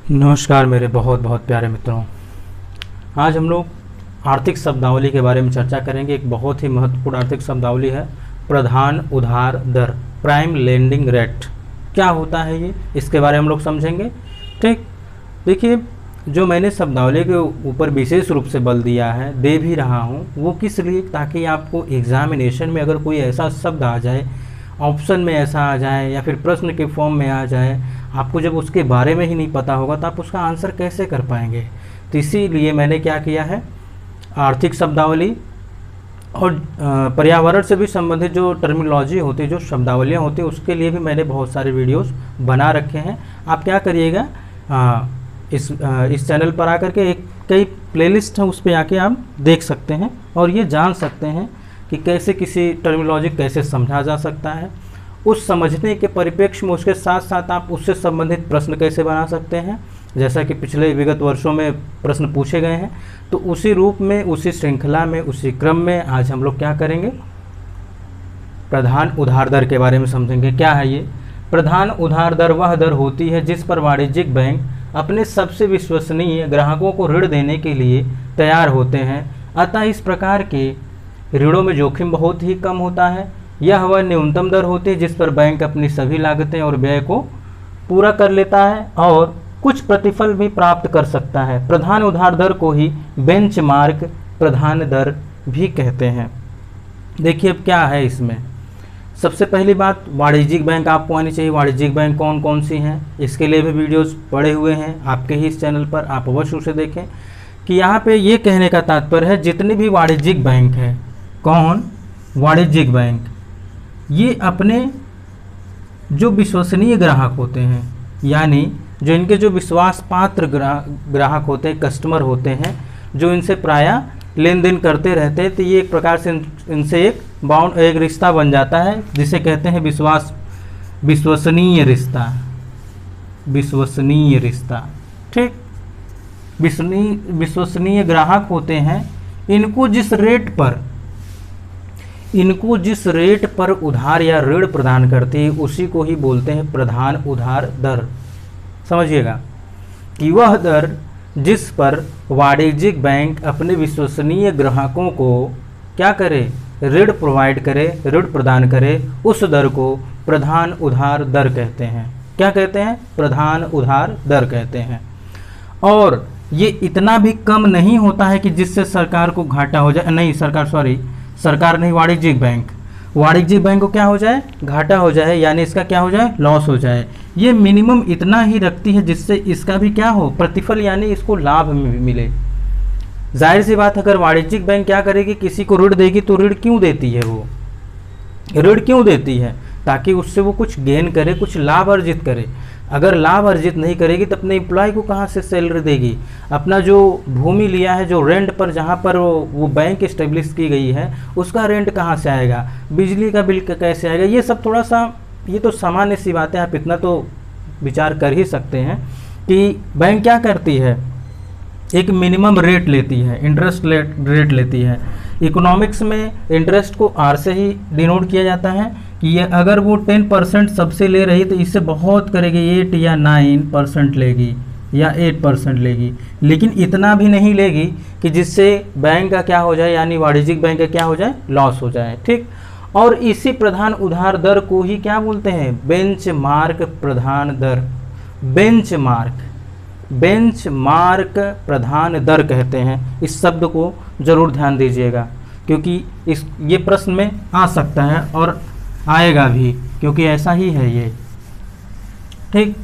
नमस्कार मेरे बहुत बहुत प्यारे मित्रों। आज हम लोग आर्थिक शब्दावली के बारे में चर्चा करेंगे। एक बहुत ही महत्वपूर्ण आर्थिक शब्दावली है प्रधान उधार दर, प्राइम लेंडिंग रेट। क्या होता है ये, इसके बारे में हम लोग समझेंगे। ठीक, देखिए जो मैंने शब्दावली के ऊपर विशेष रूप से बल दिया है, दे भी रहा हूँ, वो किस लिए, ताकि आपको एग्जामिनेशन में अगर कोई ऐसा शब्द आ जाए, ऑप्शन में ऐसा आ जाए या फिर प्रश्न के फॉर्म में आ जाए, आपको जब उसके बारे में ही नहीं पता होगा तो आप उसका आंसर कैसे कर पाएंगे। तो इसीलिए मैंने क्या किया है, आर्थिक शब्दावली और पर्यावरण से भी संबंधित जो टर्मिनोलॉजी होती है, जो शब्दावलियाँ होती है, उसके लिए भी मैंने बहुत सारे वीडियोस बना रखे हैं। आप क्या करिएगा, इस चैनल पर आकर के कई प्लेलिस्ट है, उस पर आके आप देख सकते हैं और ये जान सकते हैं कि कैसे किसी टर्मिनोलॉजी कैसे समझा जा सकता है। उस समझने के परिप्रेक्ष्य में उसके साथ साथ आप उससे संबंधित प्रश्न कैसे बना सकते हैं, जैसा कि पिछले विगत वर्षों में प्रश्न पूछे गए हैं। तो उसी रूप में, उसी श्रृंखला में, उसी क्रम में आज हम लोग क्या करेंगे, प्रधान उधार दर के बारे में समझेंगे। क्या है ये प्रधान उधार दर? वह दर होती है जिस पर वाणिज्यिक बैंक अपने सबसे विश्वसनीय ग्राहकों को ऋण देने के लिए तैयार होते हैं। अतः इस प्रकार के ऋणों में जोखिम बहुत ही कम होता है। यह वह न्यूनतम दर होती है जिस पर बैंक अपनी सभी लागतें और व्यय को पूरा कर लेता है और कुछ प्रतिफल भी प्राप्त कर सकता है। प्रधान उधार दर को ही बेंचमार्क प्रधान दर भी कहते हैं। देखिए अब क्या है इसमें, सबसे पहली बात वाणिज्यिक बैंक आपको आनी चाहिए। वाणिज्यिक बैंक कौन कौन सी हैं, इसके लिए भी वीडियोस पड़े हुए हैं आपके ही इस चैनल पर, आप अवश्य उसे देखें। कि यहाँ पे ये कहने का तात्पर्य है, जितने भी वाणिज्यिक बैंक हैं, कौन, वाणिज्यिक बैंक, ये अपने जो विश्वसनीय ग्राहक होते हैं, यानी जो इनके जो विश्वास पात्र ग्राहक होते हैं, कस्टमर होते हैं, जो इनसे प्रायः लेन देन करते रहते हैं, तो ये एक प्रकार से इनसे एक रिश्ता बन जाता है, जिसे कहते हैं विश्वसनीय रिश्ता। विश्वसनीय रिश्ता, ठीक, विश्वसनीय ग्राहक होते हैं। इनको जिस रेट पर उधार या ऋण प्रदान करते हैं, उसी को ही बोलते हैं प्रधान उधार दर। समझिएगा कि वह दर जिस पर वाणिज्यिक बैंक अपने विश्वसनीय ग्राहकों को क्या करे, ऋण प्रोवाइड करे, ऋण प्रदान करे, उस दर को प्रधान उधार दर कहते हैं। क्या कहते हैं? प्रधान उधार दर कहते हैं। और ये इतना भी कम नहीं होता है कि जिससे सरकार को घाटा हो जाए, नहीं सरकार नहीं, वाणिज्यिक बैंक को क्या हो जाए, घाटा हो जाए, यानी इसका क्या हो जाए, लॉस हो जाए। ये मिनिमम इतना ही रखती है जिससे इसका भी क्या हो, प्रतिफल, यानी इसको लाभ मिले। जाहिर सी बात, अगर वाणिज्यिक बैंक क्या करेगी, किसी को ऋण देगी तो ऋण क्यों देती है, वो ऋण क्यों देती है, ताकि उससे वो कुछ गेन करे, कुछ लाभ अर्जित करे। अगर लाभ अर्जित नहीं करेगी तो अपने एम्प्लॉय को कहाँ से सैलरी देगी, अपना जो भूमि लिया है, जो रेंट पर, जहाँ पर वो बैंक इस्टेब्लिश की गई है, उसका रेंट कहाँ से आएगा, बिजली का बिल कैसे आएगा। ये सब थोड़ा सा, ये तो सामान्य सी बात है, आप इतना तो विचार कर ही सकते हैं कि बैंक क्या करती है, एक मिनिमम रेट लेती है, इंटरेस्ट रेट लेती है। इकोनॉमिक्स में इंटरेस्ट को आर से ही डिनोट किया जाता है कि ये अगर वो 10% सबसे ले रही तो इससे बहुत करेगी, 8 या 9% लेगी या 8% लेगी, लेकिन इतना भी नहीं लेगी कि जिससे बैंक का क्या हो जाए, यानी वाणिज्यिक बैंक का क्या हो जाए, लॉस हो जाए। ठीक, और इसी प्रधान उधार दर को ही क्या बोलते हैं, बेंचमार्क प्रधान दर। बेंचमार्क प्रधान दर कहते हैं। इस शब्द को जरूर ध्यान दीजिएगा, क्योंकि ये प्रश्न में आ सकता है और आएगा भी, क्योंकि ऐसा ही है ये। ठीक,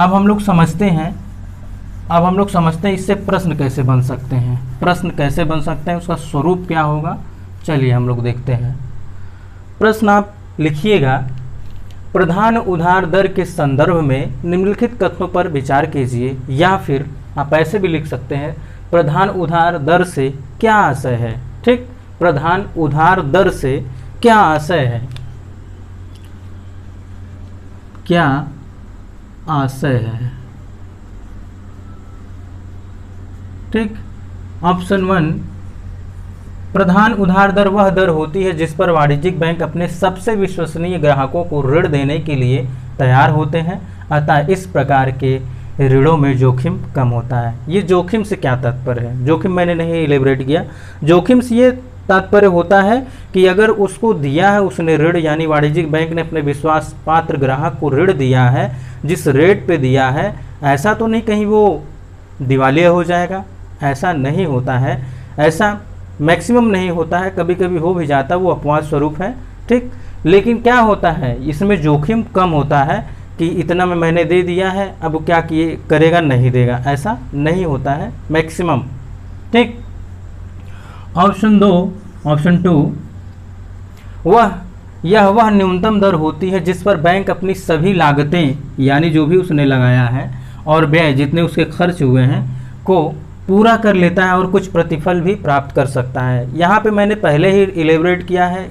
अब हम लोग समझते हैं इससे प्रश्न कैसे बन सकते हैं, उसका स्वरूप क्या होगा। चलिए हम लोग देखते हैं। प्रश्न आप लिखिएगा, प्रधान उधार दर के संदर्भ में निम्नलिखित कथनों पर विचार कीजिए, या फिर आप ऐसे भी लिख सकते हैं, प्रधान उधार दर से क्या आशय है। ठीक, प्रधान उधार दर से क्या आशय है, क्या आशय है। ठीक, ऑप्शन 1, प्रधान उधार दर वह दर होती है जिस पर वाणिज्यिक बैंक अपने सबसे विश्वसनीय ग्राहकों को ऋण देने के लिए तैयार होते हैं। अतः इस प्रकार के ऋणों में जोखिम कम होता है। ये जोखिम से क्या तात्पर्य है? जोखिम मैंने नहीं इलेबरेट किया। जोखिम से ये तात्पर्य होता है कि अगर उसको दिया है उसने ऋण, यानी वाणिज्यिक बैंक ने अपने विश्वास पात्र ग्राहक को ऋण दिया है, जिस रेट पे दिया है, ऐसा तो नहीं कहीं वो दिवालिया हो जाएगा, ऐसा नहीं होता है, ऐसा मैक्सिमम नहीं होता है, कभी कभी हो भी जाता है, वो अपवाद स्वरूप है, ठीक। लेकिन क्या होता है, इसमें जोखिम कम होता है कि इतना में मैंने दे दिया है, अब क्या किए करेगा, नहीं देगा, ऐसा नहीं होता है मैक्सिमम, ठीक। ऑप्शन 2 वह न्यूनतम दर होती है जिस पर बैंक अपनी सभी लागतें, यानी जो भी उसने लगाया है और व्यय जितने उसके खर्च हुए हैं को पूरा कर लेता है और कुछ प्रतिफल भी प्राप्त कर सकता है। यहाँ पे मैंने पहले ही इलेबरेट किया है,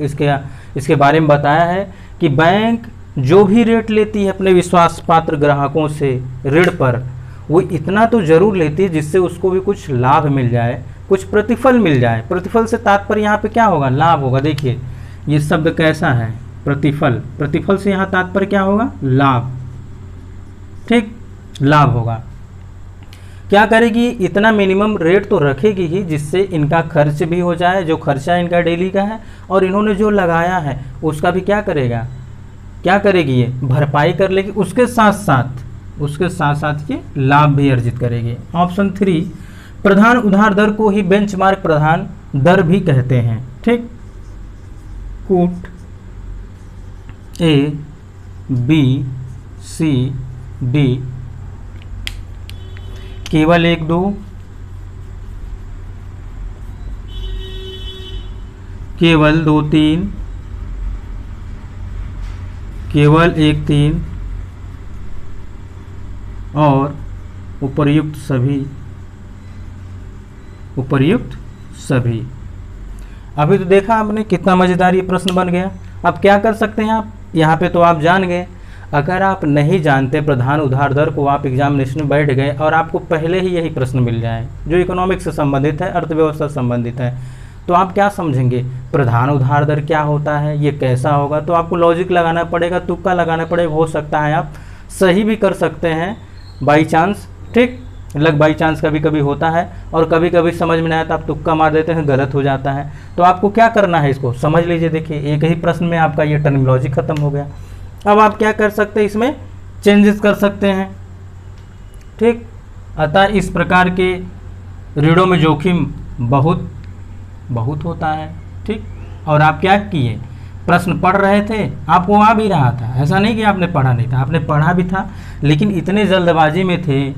इसके बारे में बताया है कि बैंक जो भी रेट लेती है अपने विश्वास पात्र ग्राहकों से ऋण पर, वो इतना तो जरूर लेती है जिससे उसको भी कुछ लाभ मिल जाए, कुछ प्रतिफल मिल जाए। प्रतिफल से तात्पर्य यहाँ पे क्या होगा, लाभ होगा। देखिए ये शब्द कैसा है, प्रतिफल, प्रतिफल से यहाँ तात्पर्य क्या होगा, लाभ, ठीक, लाभ होगा। क्या करेगी, इतना मिनिमम रेट तो रखेगी ही जिससे इनका खर्च भी हो जाए, जो खर्चा इनका डेली का है, और इन्होंने जो लगाया है उसका भी क्या करेगा, क्या करेगी, ये भरपाई कर लेगी, उसके साथ साथ ये लाभ भी अर्जित करेगी। ऑप्शन 3 प्रधान उधार दर को ही बेंचमार्क प्रधान दर भी कहते हैं, ठीक। कूट A B C D केवल 1 2, केवल 2 3, केवल 1 3 और उपर्युक्त सभी। अभी तो देखा आपने कितना मजेदार ये प्रश्न बन गया। अब क्या कर सकते हैं आप, यहाँ पे तो आप जान गए। अगर आप नहीं जानते प्रधान उधार दर को, आप एग्जामिनेशन में बैठ गए और आपको पहले ही यही प्रश्न मिल जाए जो इकोनॉमिक्स से संबंधित है, अर्थव्यवस्था से संबंधित है, तो आप क्या समझेंगे, प्रधान उधार दर क्या होता है, ये कैसा होगा, तो आपको लॉजिक लगाना पड़ेगा, तुक्का लगाना पड़ेगा। हो सकता है आप सही भी कर सकते हैं बाई चांस, ठीक, लग बाई चांस कभी कभी होता है, और कभी कभी समझ में नहीं आता आप तुक्का मार देते हैं, गलत हो जाता है। तो आपको क्या करना है, इसको समझ लीजिए। देखिए एक ही प्रश्न में आपका ये टर्मिनोलॉजी खत्म हो गया। अब आप क्या कर सकते हैं, इसमें चेंजेस कर सकते हैं, ठीक। अतः इस प्रकार के ऋणों में जोखिम बहुत होता है, ठीक। और आप क्या किए, प्रश्न पढ़ रहे थे, आपको आ भी रहा था, ऐसा नहीं कि आपने पढ़ा नहीं था, आपने पढ़ा भी था, लेकिन इतने जल्दबाजी में थे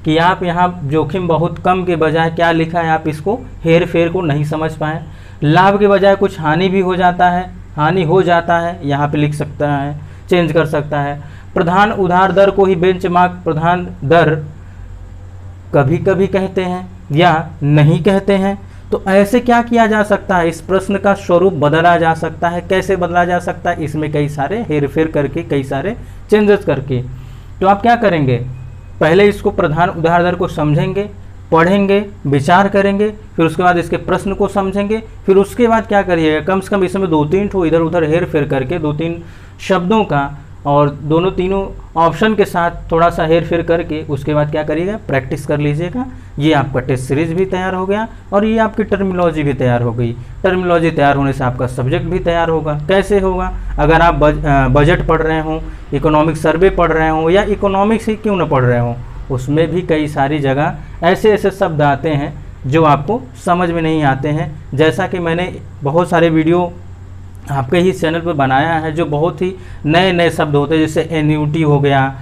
कि आप यहाँ जोखिम बहुत कम के बजाय क्या लिखा है, आप इसको हेर फेर को नहीं समझ पाए। लाभ के बजाय कुछ हानि भी हो जाता है, यहाँ पे लिख सकता है, चेंज कर सकता है। प्रधान उधार दर को ही बेंचमार्क प्रधान दर कभी कभी कहते हैं या नहीं कहते हैं। तो ऐसे क्या किया जा सकता है, इस प्रश्न का स्वरूप बदला जा सकता है। कैसे बदला जा सकता है, इसमें कई सारे हेर फेर करके, कई सारे चेंजेस करके। तो आप क्या करेंगे, पहले इसको प्रधान उधार दर को समझेंगे, पढ़ेंगे, विचार करेंगे, फिर उसके बाद इसके प्रश्न को समझेंगे, फिर उसके बाद क्या करिएगा, कम से कम इसमें 2-3 ठो इधर उधर हेर फेर करके 2-3 शब्दों का और तीनों ऑप्शन के साथ थोड़ा सा हेर फेर करके उसके बाद क्या करिएगा, प्रैक्टिस कर लीजिएगा। ये आपका टेस्ट सीरीज भी तैयार हो गया और ये आपकी टर्मिनोलॉजी भी तैयार हो गई। टर्मिनोलॉजी तैयार होने से आपका सब्जेक्ट भी तैयार होगा। कैसे होगा, अगर आप बजट पढ़ रहे हों, इकोनॉमिक सर्वे पढ़ रहे हों, या इकोनॉमिक्स ही क्यों ना पढ़ रहे हों, उसमें भी कई सारी जगह ऐसे ऐसे शब्द आते हैं जो आपको समझ में नहीं आते हैं। जैसा कि मैंने बहुत सारे वीडियो आपके ही चैनल पर बनाया है, जो बहुत ही नए नए शब्द होते हैं, जैसे एन्यूटी हो गया,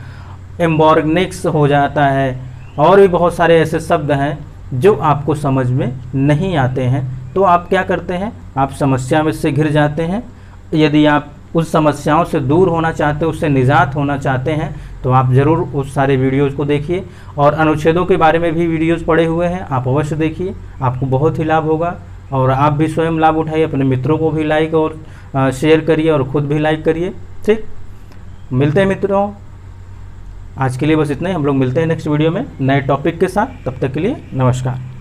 एम्बॉर्गनेक्स हो जाता है, और भी बहुत सारे ऐसे शब्द हैं जो आपको समझ में नहीं आते हैं। तो आप क्या करते हैं, आप समस्या में से घिर जाते हैं। यदि आप उस समस्याओं से दूर होना चाहते हैं, उससे निजात होना चाहते हैं, तो आप ज़रूर उस सारे वीडियोज़ को देखिए। और अनुच्छेदों के बारे में भी वीडियोज़ पड़े हुए हैं, आप अवश्य देखिए, आपको बहुत ही लाभ होगा। और आप भी स्वयं लाभ उठाइए, अपने मित्रों को भी लाइक और शेयर करिए और ख़ुद भी लाइक करिए, ठीक। मिलते हैं मित्रों, आज के लिए बस इतना ही। हम लोग मिलते हैं नेक्स्ट वीडियो में नए टॉपिक के साथ। तब तक के लिए नमस्कार।